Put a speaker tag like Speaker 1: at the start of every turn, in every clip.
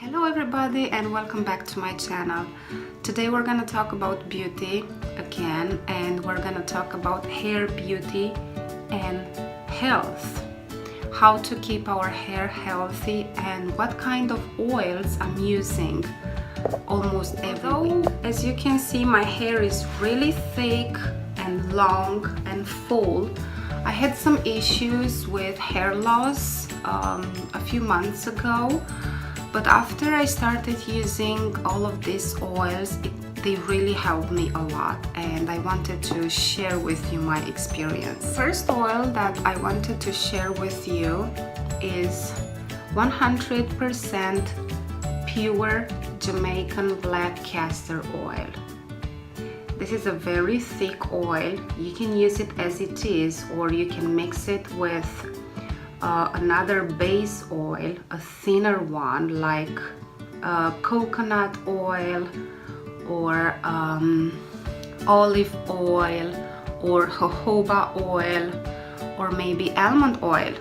Speaker 1: Hello everybody and welcome back to my channel. Today we're gonna talk about beauty again, and we're gonna talk about hair beauty and health. How to keep our hair healthy and what kind of oils I'm using almost every week. As you can see, my hair is really thick and long and full. I had some issues with hair loss a few months ago. But after I started using all of these oils, they really helped me a lot, and I wanted to share with you my experience. First oil that I wanted to share with you is 100% pure Jamaican black castor oil. This is a very thick oil. You can use it as it is, or you can mix it with another base oil, a thinner one like coconut oil or olive oil or jojoba oil or maybe almond oil.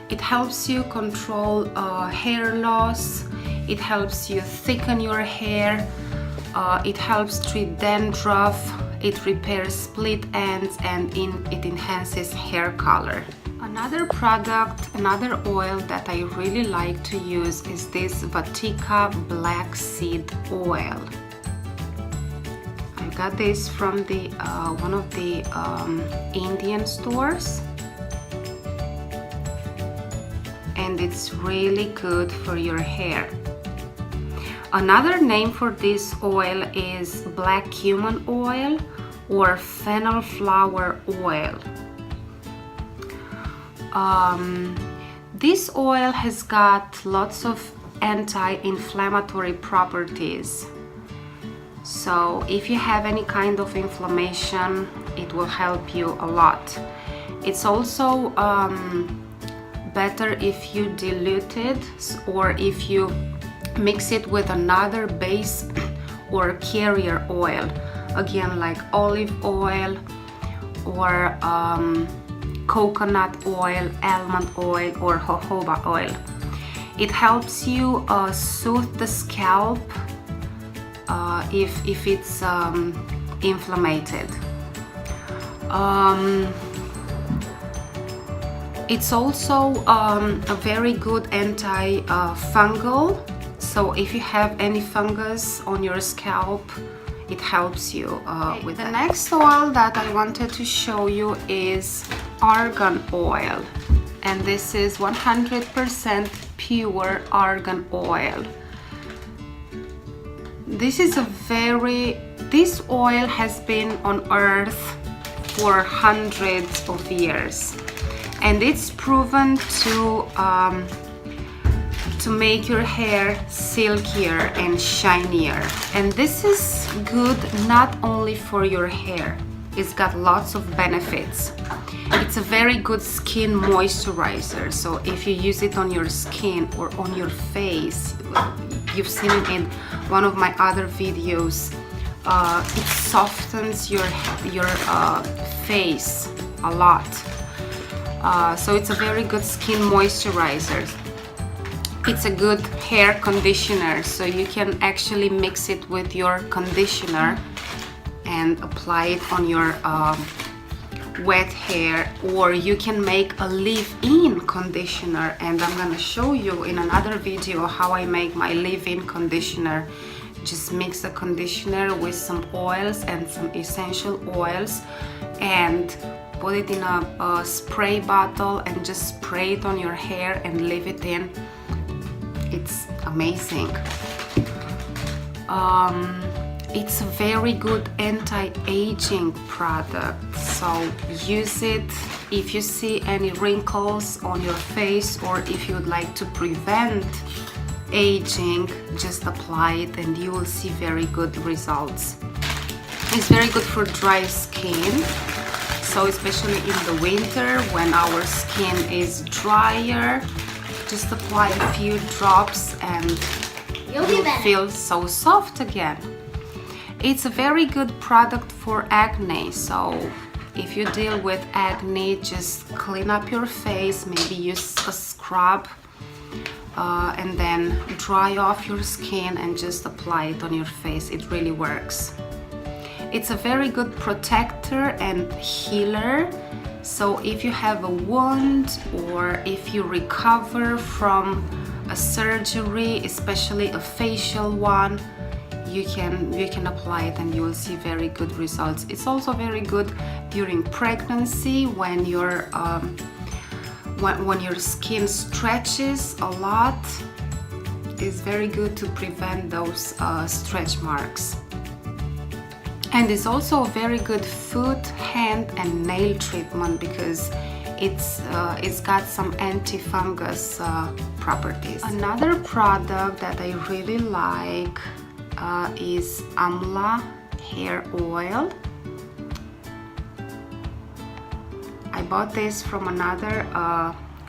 Speaker 1: It helps you control hair loss, it helps you thicken your hair, it helps treat dandruff, it repairs split ends, and it enhances hair color. Another product, another oil that I really like to use is this Vatika black seed oil. I got this from the one of the Indian stores, and it's really good for your hair. Another name for this oil is black cumin oil or fennel flower oil. This oil has got lots of anti-inflammatory properties. So if you have any kind of inflammation, it will help you a lot. It's also better if you dilute it, or if you mix it with another base or carrier oil, again like olive oil or coconut oil, almond oil or jojoba oil. It helps you soothe the scalp if it's inflamed. It's also a very good anti-fungal. So if you have any fungus on your scalp, it helps you with that. The next oil that I wanted to show you is Argan Oil, and this is 100% pure argan oil. This oil has been on earth for hundreds of years, and it's proven to make your hair silkier and shinier. And this is good not only for your hair, it's got lots of benefits. It's a very good skin moisturizer, so if you use it on your skin or on your face, you've seen it in one of my other videos, it softens your face a lot. So it's a very good skin moisturizer. It's a good hair conditioner, so you can actually mix it with your conditioner and apply it on your wet hair, or you can make a leave-in conditioner, and I'm gonna show you in another video how I make my leave-in conditioner. Just mix the conditioner with some oils and some essential oils and put it in a spray bottle and just spray it on your hair and leave it in. It's amazing. It's a very good anti-aging product, so use it if you see any wrinkles on your face, or if you'd like to prevent aging, just apply it and you will see very good results. It's very good for dry skin, so especially in the winter when our skin is drier, just apply a few drops and you'll feel so soft again. It's a very good product for acne, so if you deal with acne, just clean up your face, maybe use a scrub and then dry off your skin and just apply it on your face. It really works. It's a very good protector and healer. So if you have a wound or if you recover from a surgery, especially a facial one, you can apply it and you will see very good results. It's also very good during pregnancy when your skin stretches a lot. It's very good to prevent those stretch marks. And it's also a very good foot, hand and nail treatment because it's got some anti-fungus properties. Another product that I really like is Amla hair oil. I bought this from another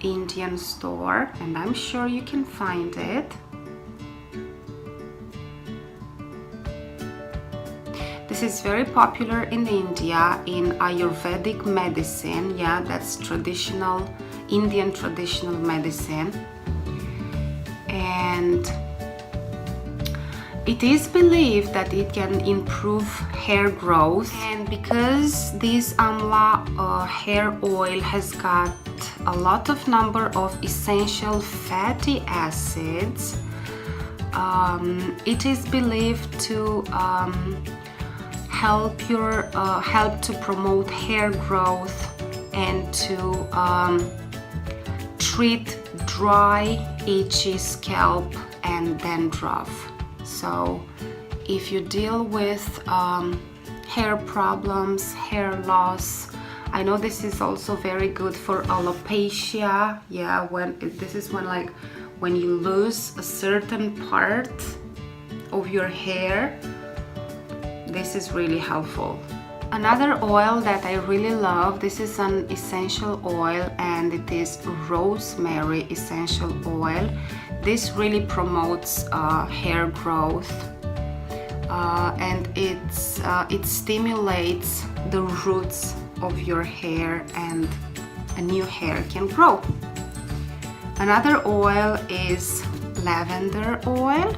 Speaker 1: Indian store and I'm sure you can find it. This is very popular in India in Ayurvedic medicine. Yeah, that's traditional, Indian traditional medicine. And it is believed that it can improve hair growth. And because this Amla hair oil has got a lot of number of essential fatty acids, it is believed to help to promote hair growth and to treat dry, itchy scalp and dandruff. So if you deal with hair problems, hair loss, I know this is also very good for alopecia. Yeah, when you lose a certain part of your hair, this is really helpful. Another oil that I really love, this is an essential oil and it is Rosemary Essential Oil. This really promotes hair growth and it stimulates the roots of your hair and a new hair can grow. Another oil is Lavender Oil.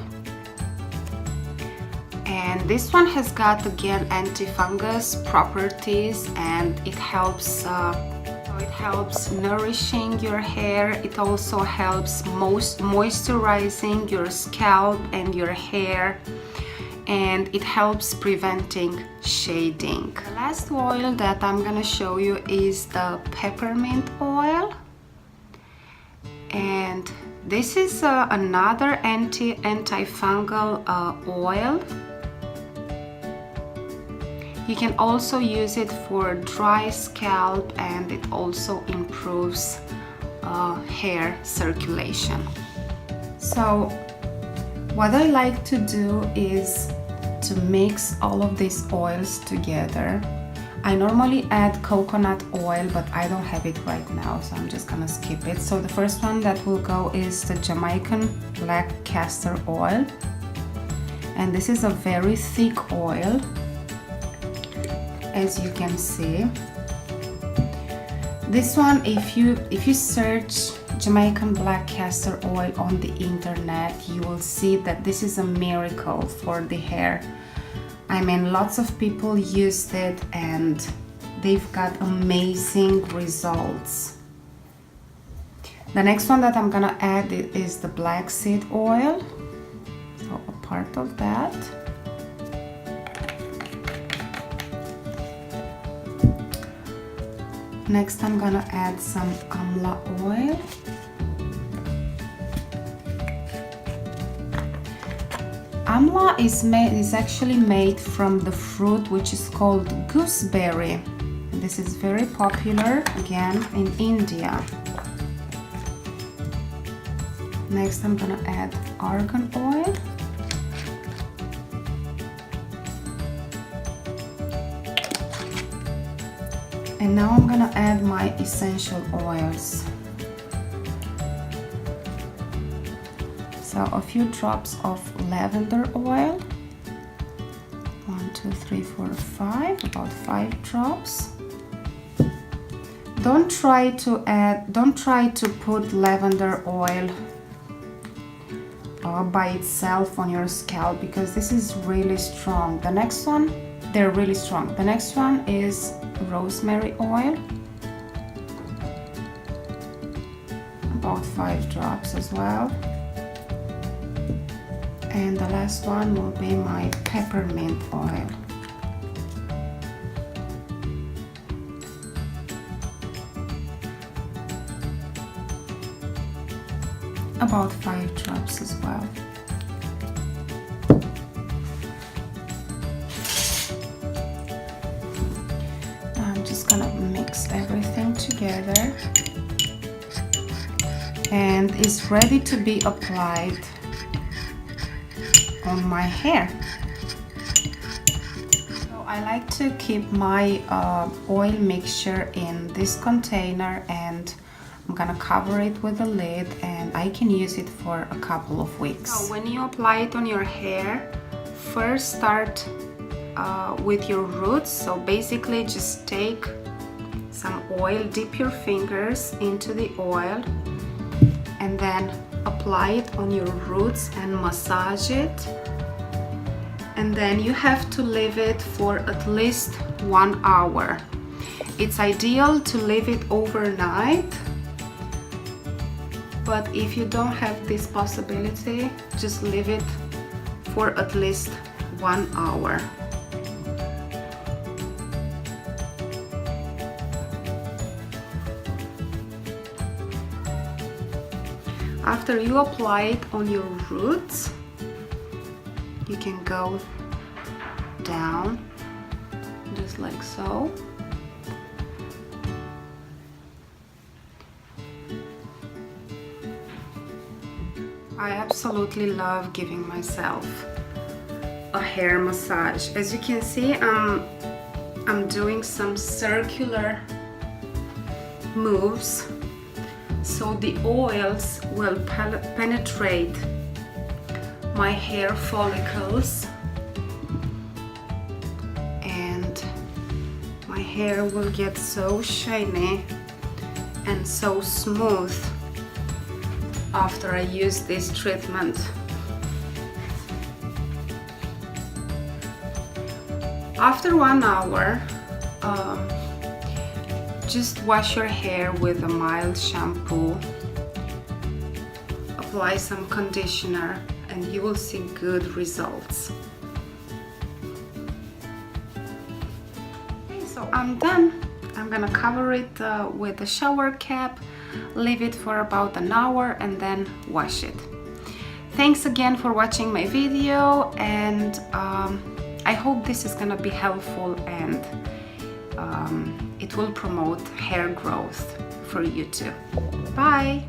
Speaker 1: And this one has got again anti-fungus properties and it helps nourishing your hair. It also helps moisturizing your scalp and your hair, and it helps preventing shading. The last oil that I'm gonna show you is the Peppermint Oil, and this is another antifungal oil. You can also use it for dry scalp and it also improves hair circulation. So what I like to do is to mix all of these oils together. I normally add coconut oil, but I don't have it right now, so I'm just gonna skip it. So the first one that will go is the Jamaican black castor oil, and this is a very thick oil, as you can see. This one, if you search Jamaican black castor oil on the internet, you will see that this is a miracle for the hair. I mean, lots of people used it and they've got amazing results. The next one that I'm gonna add is the black seed oil, so a part of that. Next I'm gonna add some Amla oil. Amla is actually made from the fruit which is called gooseberry. This is very popular again in India. Next I'm gonna add argan oil. And now I'm gonna add my essential oils. So a few drops of lavender oil. 1, 2, 3, 4, 5, about 5 drops. Don't try to put lavender oil by itself on your scalp because this is really strong. The next one, they're really strong. The next one is Rosemary Oil, about 5 drops as well. And the last one will be my Peppermint Oil. About 5 drops as well. I'm just gonna mix everything together, and it's ready to be applied on my hair. So I like to keep my oil mixture in this container, and I'm gonna cover it with a lid, and I can use it for a couple of weeks. So when you apply it on your hair, first start with your roots. So basically just take some oil, dip your fingers into the oil, and then apply it on your roots and massage it. And then you have to leave it for at least 1 hour. It's ideal to leave it overnight, but if you don't have this possibility, just leave it for at least 1 hour. After you apply it on your roots, you can go down just like so. I absolutely love giving myself a hair massage. As you can see, I'm doing some circular moves so the oils will penetrate my hair follicles, and my hair will get so shiny and so smooth after I use this treatment. After 1 hour, just wash your hair with a mild shampoo, apply some conditioner, and you will see good results. Okay, so I'm done. I'm gonna cover it with a shower cap, leave it for about an hour, and then wash it. Thanks again for watching my video, and I hope this is gonna be helpful, and it will promote hair growth for you too. Bye!